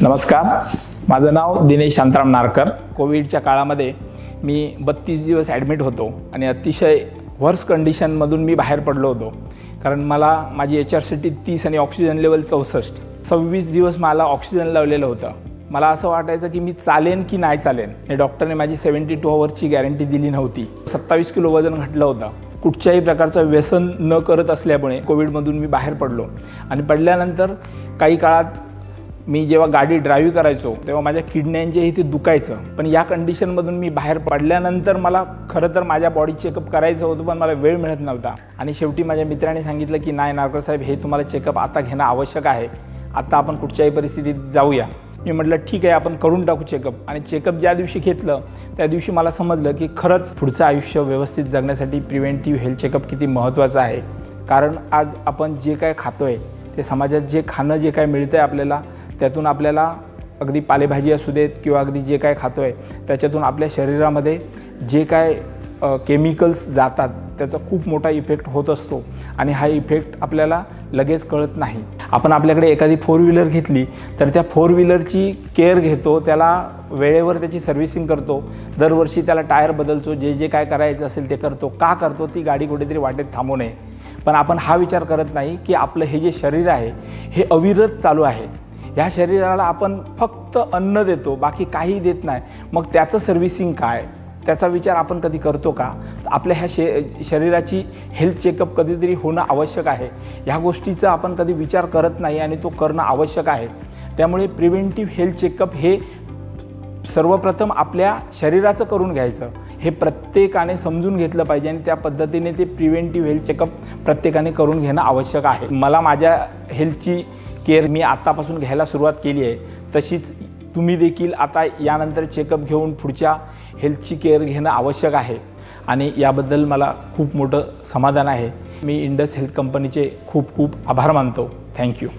नमस्कार, माझं नाव दिनेश शांताराम नारकर। कोविडच्या काळामध्ये मी 32 दिवस ॲडमिट होतो आणि अतिशय वर्स्ट कंडिशनमधून मी बाहेर पडलो होतो। कारण मला माझी HRCT 30 आणि ऑक्सिजन लेवल 64। 26 दिवस मला ऑक्सिजन लावलेलं होतं। मला असं वाटायचं की मी चालेन की नाही चालेन। हे डॉक्टरने माझी 72 आवर्सची गॅरंटी दिली नव्हती। 27 किलो वजन घटलं होतं। कुठच्याही प्रकारचं व्यसन न करत असल्यामुळे कोविडमधून मी बाहेर पडलो आणि पडल्यानंतर काही काळात मी जेव्हा गाडी ड्राईव्ह करायचो तेव्हा माझ्या किडण्यांचे इथे दुखायचं। पण या कंडिशनमधून मी बाहेर पडल्यानंतर मला खरं तर माझ्या बॉडी चेकअप करायचं होतं, पण मला वेळ मिळत नव्हता। आणि शेवटी माझ्या मित्राने सांगितलं की नाही नारकर साहेब, हे तुम्हाला चेकअप आता घेणं आवश्यक आहे। आता आपण कुठच्याही परिस्थितीत जाऊया। मी म्हटलं ठीक आहे, आपण करून टाकू चेकअप। आणि चेकअप ज्या दिवशी घेतलं त्या दिवशी मला समजलं की खरंच पुढचं आयुष्य व्यवस्थित जगण्यासाठी प्रिव्हेंटिव्ह हेल्थ चेकअप किती महत्त्वाचं आहे। कारण आज आपण जे काय खातोय ते समाजात जे खाणं जे काय मिळतं आहे आपल्याला, त्यातून आपल्याला अगदी पालेभाजी असू देत किंवा अगदी जे काय खातोय त्याच्यातून आपल्या शरीरामध्ये जे काय केमिकल्स जातात त्याचा खूप मोठा इफेक्ट होत असतो आणि हा इफेक्ट आपल्याला लगेच कळत नाही। आपण आपल्याकडे एखादी 4 व्हीलर घेतली तर त्या 4 व्हीलरची केअर घेतो, त्याला वेळेवर त्याची सर्व्हिसिंग करतो, दरवर्षी त्याला टायर बदलतो, जे जे काय करायचं असेल ते करतो। का करतो? ती गाडी कुठेतरी वाटेत थांबू नये। पण आपण हा विचार करत नाही की आपलं हे जे शरीर आहे हे अविरत चालू आहे। ह्या शरीराला आपण फक्त अन्न देतो, बाकी काही देत नाही। मग त्याचं सर्व्हिसिंग काय, त्याचा विचार आपण कधी करतो का? आपल्या ह्या शरीराची हेल्थ चेकअप कधीतरी होणं आवश्यक आहे। ह्या गोष्टीचा आपण कधी विचार करत नाही आणि तो करणं आवश्यक आहे। त्यामुळे प्रिव्हेंटिव्ह हेल्थ चेकअप हे सर्वप्रथम आपल्या शरीराचं करून घ्यायचं, हे प्रत्येकाने समजून घेतलं पाहिजे आणि त्या पद्धतीने ते प्रिव्हेंटिव्ह हेल्थ चेकअप प्रत्येकाने करून घेणं आवश्यक आहे। मला माझ्या हेल्थची केअर मी आत्तापासून घ्यायला सुरुवात केली आहे, तशीच तुम्ही देखील आता यानंतर चेकअप घेऊन पुढच्या हेल्थची केअर घेणं आवश्यक आहे आणि याबद्दल मला खूप मोठं समाधान आहे। मी इंडस हेल्थ कंपनीचे खूप खूप आभार मानतो। थँक्यू।